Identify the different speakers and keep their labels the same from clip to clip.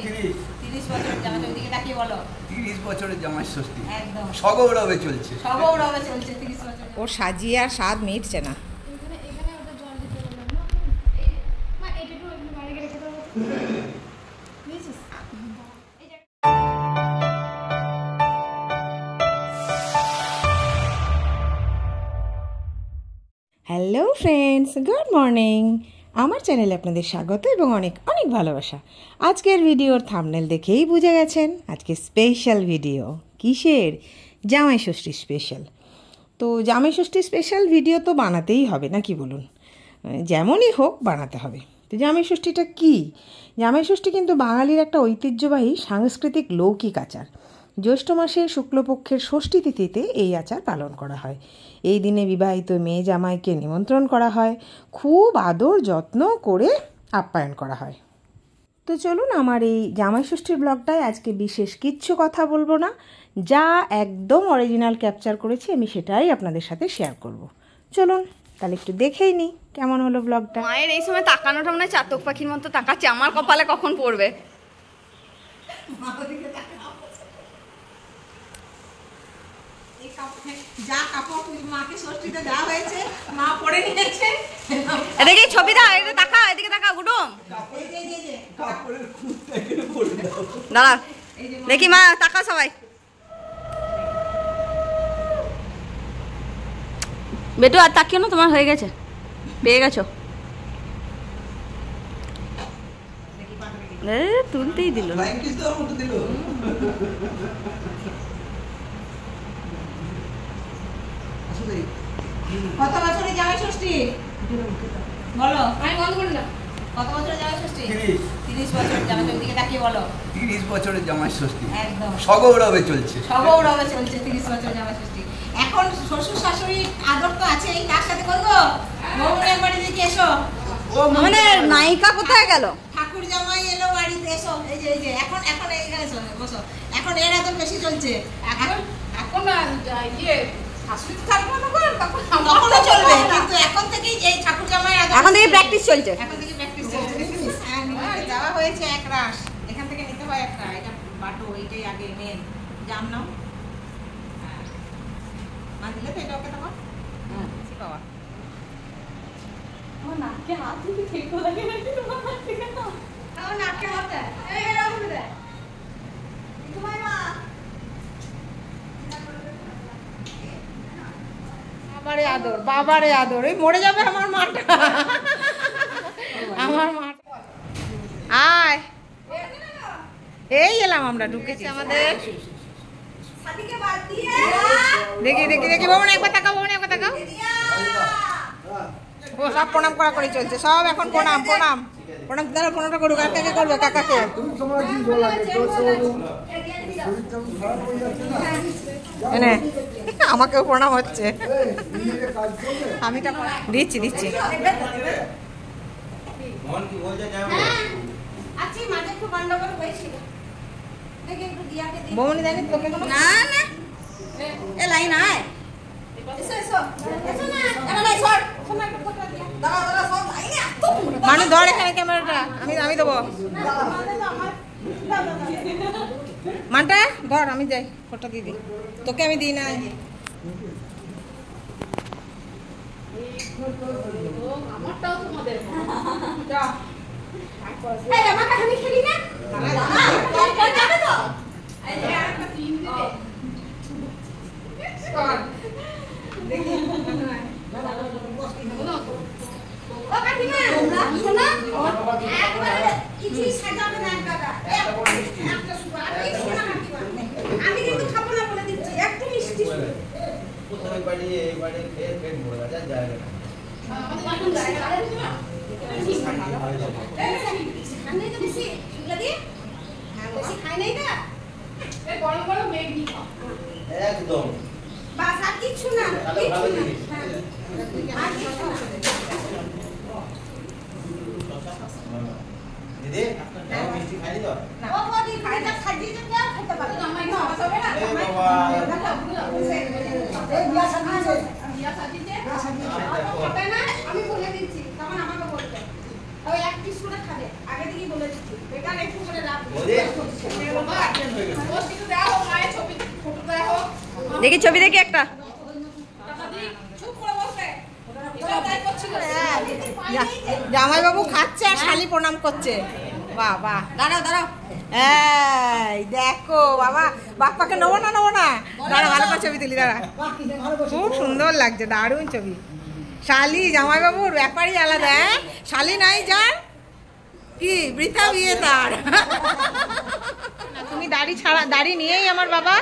Speaker 1: 30 বছরের জামাই ষষ্ঠী, দিকে তাকিয়ে বলো।
Speaker 2: 30 বছরের জামাই ষষ্ঠী
Speaker 1: একদম
Speaker 2: সগৌরবে চলছে।
Speaker 1: 30 বছর।
Speaker 3: ওর সাজিয়ে আর স্বাদ মিটছে না। Hello friends, good morning. আমার চ্যানেলে আপনাদের স্বাগত এবং অনেক অনেক ভালোবাসা। আজকের ভিডিওর থাম্বনেল দেখেই বুঝে গেছেন আজকে স্পেশাল ভিডিও। কিসের? জামাই ষষ্ঠী স্পেশাল। তো জামাই ষষ্ঠী স্পেশাল ভিডিও তো বানাতেই হবে, নাকি বলুন? যেমনই হোক বানাতে হবে। তো জামাই ষষ্ঠীটা কী? জামাই ষষ্ঠী কিন্তু বাঙালির একটা ঐতিহ্যবাহী সাংস্কৃতিক লৌকিক আচার। জ্যৈষ্ঠ মাসের শুক্লপক্ষের ষষ্ঠী তিথিতে এই আচার পালন করা হয়। এই দিনে বিবাহিত মেয়ে জামাইকে নিমন্ত্রণ করা হয়, খুব আদর যত্ন করে আপ্যায়ন করা হয়। তো চলুন, আমার এই জামাই ষষ্ঠীর ব্লগটায় আজকে বিশেষ কিচ্ছু কথা বলবো না, যা একদম অরিজিনাল ক্যাপচার করেছি আমি সেটাই আপনাদের সাথে শেয়ার করব। চলুন তাহলে একটু দেখেই নিই কেমন হলো ব্লগটা।
Speaker 4: মায়ের এই সময় তাকানোটা মনে হয় চাতক পাখির মতো তাকাচ্ছে, আমার কপালে কখন পড়বে।
Speaker 1: যা কাপড় মাকে ষষ্ঠীতে দেওয়া হয়েছে মা পরে নিয়েছে।
Speaker 4: এদিকে ছবি দাও, এদিকে তাকা, এদিকে তাকা গুডুম। দাঁড়া দেখি মা, তাকা সবাই। বেটু আর তাকিও না, তোমার হয়ে গেছে, পেয়ে গেছো। তুলতেই দিল না।
Speaker 1: কত বছরের জামাই ষষ্ঠী বলো? আমি বন্ধ করে না। কত বছরের জামাই ষষ্ঠী? 30 বছরের জামাই ষষ্ঠী, দিকে তাকিয়ে বলো।
Speaker 2: 30 বছরের জামাই ষষ্ঠী
Speaker 1: একদম
Speaker 2: সগৌরবে চলছে।
Speaker 1: 30 বছরের জামাই ষষ্ঠী। এখন শ্বশুর শাশুড়ির আদর তো আছে, তার সাথে করবো বৌমনের বাড়ি থেকে এসো।
Speaker 4: মানে নায়িকা কোথায় গেল?
Speaker 1: ঠাকুর জামাই এলো বাড়িতে, এসো। এই যে এখন এইখানে বসো। এখন এর আদর বেশি চলছে। এখন ইয়ে শাশুড়ি থাকবে না, তখনও চলবে, কিন্তু এখন থেকেই এই ঠাকুর জামাই আদর,
Speaker 4: এখন থেকে প্র্যাকটিস চলছে।
Speaker 1: নিতে যাওয়া হয়েছে এক রাস, এখান থেকে নিতে হয় একটা। এটা বাটো, এইটাই আগে মেন। জাম নাও, মা দিলে তো এটা ওকে তখন বাবা। আমার নাকে হাত দিতে ঠিক লাগে না, তোমার হাত থেকে না, আমার নাকে হাত দেয়। এই এরকম দেয় তোমার মা। বাবারে আদর, এই মরে যাবে আমার মাটা। আমার মা আয়, এই এলাম আমরা, ঢুকেছি আমাদের। দেখি বৌমনি একবার তাকাও, ও সব প্রণাম করা করে চলছে, সব এখন প্রণাম। দাঁড়া, প্রণামটা করুক। আর কাকে করবে? কাকাকে। আমাকেও প্রণাম হচ্ছে, আমি দিচ্ছি। বৌমনি জানি তোকে
Speaker 4: না না, এ লাইন আয়।
Speaker 1: মানে ধর এখানে ক্যামেরাটা, আমি দেবো। মানটা ধর, আমি যাই ফটো দিদি, তোকে আমি দিই না। আমি কিন্তু খাবো না বলে দিচ্ছি, একটু মিষ্টি।
Speaker 2: একদম
Speaker 1: বাস আর কিছু না।
Speaker 2: দিদি মিষ্টি খাইলি তো?
Speaker 1: ও বদি খাইটা খাইয়ে তো কেউ খেতে পারে না। আমি না হবে না।
Speaker 2: এ বাবা,
Speaker 1: এই বিয়া সাজিয়েছে। আমি বলে দিচ্ছি, তখন আমাকে বলতে। ওই এক পিস করে খাবে আগে থেকেই বলে দিচ্ছি বেকার একটু করে রাখ একটু দাও মায়ের ছবি ফটো দাও
Speaker 4: দেখি ছবি দেখি একটা
Speaker 1: চুপ করে বসবে এটা তাই করছিল
Speaker 3: জামাইবাবু খাচ্ছে আর শালি প্রণাম করছে। বাহ বাহ, দাঁড়াও দাঁড়াও, এই দেখো বাবা, বাপ্পাকে নেবো না দাঁড়া, ভালো করে ছবি তুলি, দাঁড়া, খুব সুন্দর লাগছে, দারুণ ছবি। শালি জামাইবাবুর ব্যাপারই আলাদা, হ্যাঁ, শালি নাই যার কি বৃথা বিয়ে তার। তুমি দাড়ি ছাড়া, দাড়ি নিয়েই আমার বাবা,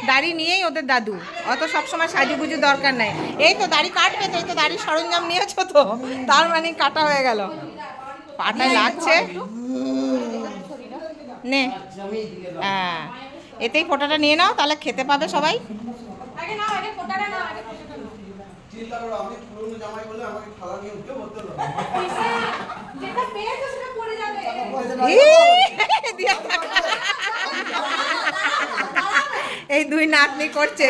Speaker 3: দাড়ি নিয়েই ওদের দাদু, অত সবসময় সাজুগুজু দরকার নাই। এই তো দাড়ি কাটবে তো, এই তো দাড়ির সরঞ্জাম নিয়েছো তো, তার মানে কাটা হয়ে গেল, পাটায় লাগছে নে। হ্যাঁ, এতেই ফোঁটাটা নিয়ে নাও, তাহলে খেতে পাবে সবাই।
Speaker 1: আগে নাও, আগে ফটোটা নাও, আগে ফটোটা নাও।
Speaker 2: চিন্তা করো, আমি পুরনো জামাই বলে আমাকে খালা নিয়ে উঠে বলতে হবে।
Speaker 1: যেটা পেয়েছো সেটা পড়ে যাবে।
Speaker 3: দিয়া থাকা। এই দুই নাতনি করছে,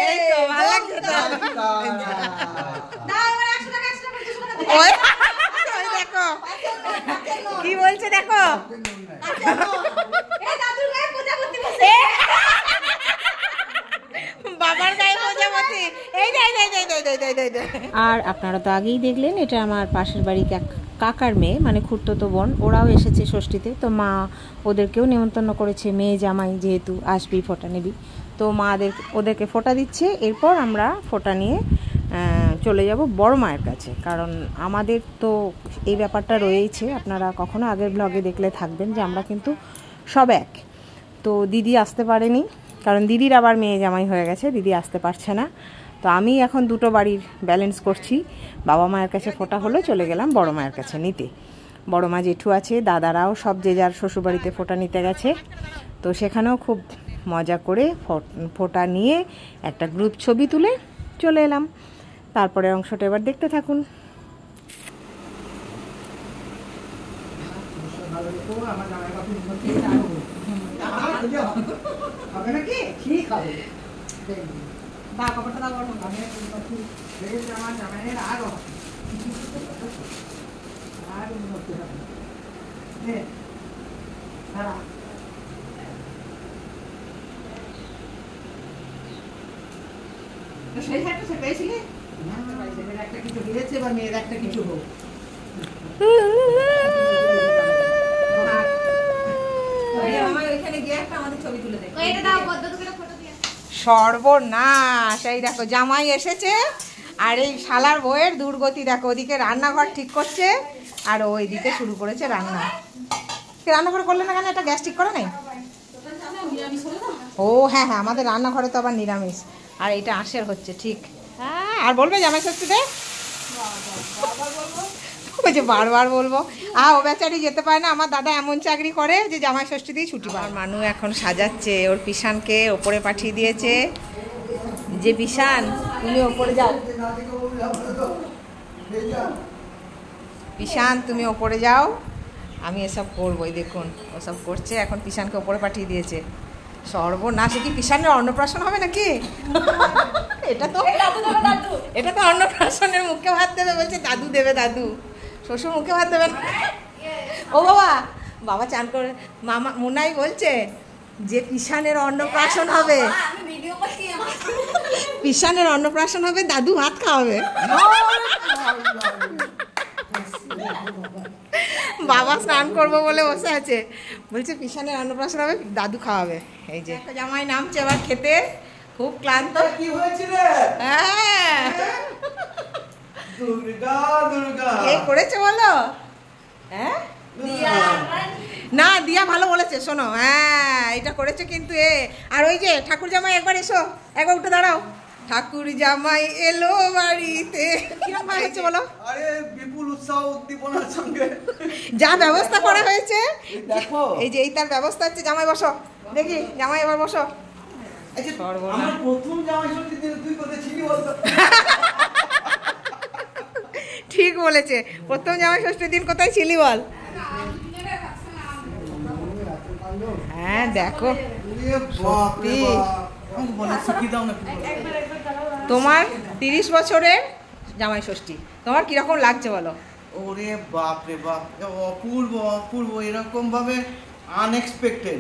Speaker 3: এই তো ভালো লাগছে তো।
Speaker 1: দাও এবার 100 টাকা এক্সট্রা করে 200 টাকা দাও।
Speaker 3: ওই ওই দেখো কি বলছে, দেখো
Speaker 1: এই দাদুর গায়ে পূজা করতে বসে।
Speaker 3: বাবার গায়ে প্রজাপতি, এই দে দে দে দে দে দে দে। আর আপনারা তো আগেই দেখলেন, এটা আমার পাশের বাড়ি কাকার মেয়ে, মানে খুড়তো বোন, ওরাও এসেছে ষষ্ঠীতে। তো মা ওদেরকেও নেমন্তন্ন করেছে, মেয়ে জামাই যেহেতু আসবি, ফোঁটা নিবি, তো মা ওদেরকে ফোঁটা দিচ্ছে। এরপর আমরা ফোঁটা নিয়ে চলে যাব বড় মায়ের কাছে, কারণ আমাদের তো এই ব্যাপারটা রয়েছে, আপনারা কখনো আগের ব্লগে দেখলে থাকবেন যে আমরা কিন্তু সব এক। তো দিদি আসতে পারেনি, কারণ দিদির আবার মেয়ে জামাই হয়ে গেছে, দিদি আসতে পারছে না। তো আমি এখন দুটো বাড়ির ব্যালেন্স করছি, বাবা মায়ের কাছে ফোঁটা হলো, চলে গেলাম বড় মায়ের কাছে নিতে। বড় মা জেঠু আছে, দাদারাও সব যে যার শ্বশুরবাড়িতে ফোঁটা নিতে গেছে। তো সেখানেও খুব মজা করে ফোঁটা নিয়ে একটা গ্রুপ ছবি তুলে চলে এলাম। তারপরে অংশটা এবার দেখতে থাকুন।
Speaker 1: সেই হাতটা সে পেয়েছিলি? একটা কিছু দিয়েছে বা মেয়ের একটা কিছু হোক। আমার ওইখানে গিয়ে একটা আমাদের ছবি তুলে দে। এটা দাও, পদ্মকে ফটো দিয়ে।
Speaker 3: সর্বনাশ, এই দেখো জামাই এসেছে, আর এই শালার বউয়ের দুর্গতি দেখো, ওদিকে রান্নাঘর ঠিক করছে আর ওইদিকে শুরু করেছে রান্না। রান্নাঘর করলে না কেন, এটা গ্যাস ঠিক করে নাই? ও হ্যাঁ হ্যাঁ, আমাদের রান্নাঘরে তো আবার নিরামিষ, আর এটা আঁশের হচ্ছে, ঠিক। হ্যাঁ, আর বলবে জামাই ষষ্ঠীতে? বলছে বারবার বলবো। ও বেচারি যেতে পারে না, আমার দাদা এমন চাকরি করে যে জামাই ষষ্ঠীতেই ছুটি পায়। মানু এখন সাজাচ্ছে, ওর পিসানকে ওপরে পাঠিয়ে দিয়েছে, যে পিসান তুমি ওপরে যাও, পিসান তুমি ওপরে যাও, আমি এসব করবোই। দেখুন ওসব করছে, এখন পিসানকে ওপরে পাঠিয়ে দিয়েছে। সর্বনাশ, কি পিসানের অন্নপ্রাশন হবে নাকি? এটা তো অন্নপ্রাশনের মুখে ভাত দেবে, বলছে দাদু দেবে, দাদু শ্বশুর মুখে ভাত দেবে না। ও বাবা, বাবা চান করে, মামা মুনাই বলছে যে পিসানের অন্নপ্রাশন হবে, পিসানের অন্নপ্রাশন হবে, দাদু ভাত খাওয়াবে। বাবা স্নান করবো বলে বসে আছে, বলছে পিসানের অন্নপ্রাশন হবে, দাদু খাওয়াবে। এই যে জামাই নামছে এবার খেতে, খুব ক্লান্ত।
Speaker 2: কি হয়েছিল?
Speaker 3: হ্যাঁ,
Speaker 2: দুর্গা দুর্গা
Speaker 3: কে করেছে বলো? হ্যাঁ না, দিয়া ভালো বলেছে, শোনো, হ্যাঁ এটা করেছে কিন্তু এ। আর ওই যে ঠাকুর জামাই, একবার এসো, একবার উঠে দাঁড়াও। ঠাকুর জামাই এলো বাড়িতে, কিরকম হয়েছে বলো?
Speaker 2: আরে বিপুল উৎসাহ উদ্দীপনার সঙ্গে
Speaker 3: যা ব্যবস্থা করা হয়েছে,
Speaker 2: দেখো,
Speaker 3: এই যে এই তার ব্যবস্থা হচ্ছে। জামাই বসো, দেখি জামাই এবার বসো।
Speaker 2: আমার প্রথম জামাই ষষ্ঠীর দিন তুই কোথায় ছিলি বলতো?
Speaker 3: ঠিক বলেছে, প্রথম জামাই ষষ্ঠীর দিন কোথায় ছিলি বল? হ্যাঁ দেখো, সত্যি তোমার 30 বছরের জামাই ষষ্ঠী, তোমার কিরকম লাগছে বলো?
Speaker 2: ওরে বাপ রে বাপ, অপূর্ব অপূর্ব, এরকম ভাবে আনএক্সপেক্টেড।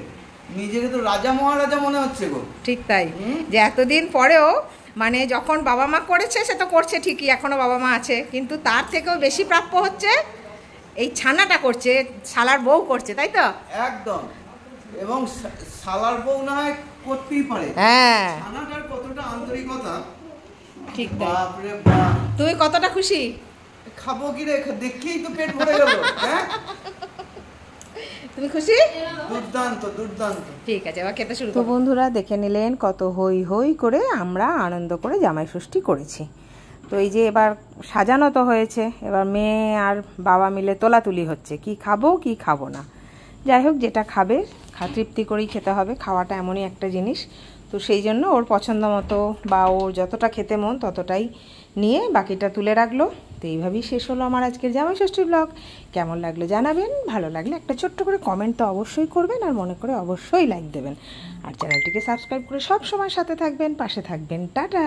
Speaker 2: নিজেকে তো রাজা মহারাজা মনে হচ্ছে গো।
Speaker 3: ঠিক তাই, যে এতদিন পরেও মানে যখন বাবা মা করেছে সে তো করছে ঠিকই, এখনো বাবা মা আছে, কিন্তু তার থেকেও বেশি প্রাপ্য হচ্ছে এই ছানাটা করছে, শালার বউ করছে, তাই তো?
Speaker 2: একদম। এবং শালার বউ না হয় করতেই পারে,
Speaker 3: হ্যাঁ
Speaker 2: ছানাটার কতটা আন্তরিকতা,
Speaker 3: ঠিক তাই।
Speaker 2: বাপ রে বাপ।
Speaker 3: তুমি কতটা খুশি?
Speaker 2: খাবো কি রে, দেখেই তো পেট ভরে গেল। হ্যাঁ,
Speaker 3: তুমি খুশি?
Speaker 2: দুর্দান্ত দুর্দান্ত।
Speaker 3: ঠিক আছে, এবার খেতে শুরু। তো বন্ধুরা দেখে নিলেন কত হই হই করে আমরা আনন্দ করে জামাই ষষ্ঠী করেছি। তো এই যে এবার সাজানো তো হয়েছে, এবার মেয়ে আর বাবা মিলে তোলাতুলি হচ্ছে, কি খাবো কি খাবো না। যাই হোক, যেটা খাবে তৃপ্তি করেই খেতে হবে, খাওয়াটা এমনই একটা জিনিস। তো সেই জন্য ওর পছন্দ মতো বা ওর যতটা খেতে মন ততটাই নিয়ে বাকিটা তুলে রাখলো। তো এইভাবেই শেষ হলো আমার আজকের জামাই ষষ্ঠী ব্লগ। কেমন লাগলো জানাবেন, ভালো লাগলে একটা ছোট্ট করে কমেন্ট তো অবশ্যই করবেন, আর মনে করে অবশ্যই লাইক দেবেন, আর চ্যানেলটিকে সাবস্ক্রাইব করে সব সময় সাথে থাকবেন, পাশে থাকবেন। টাটা।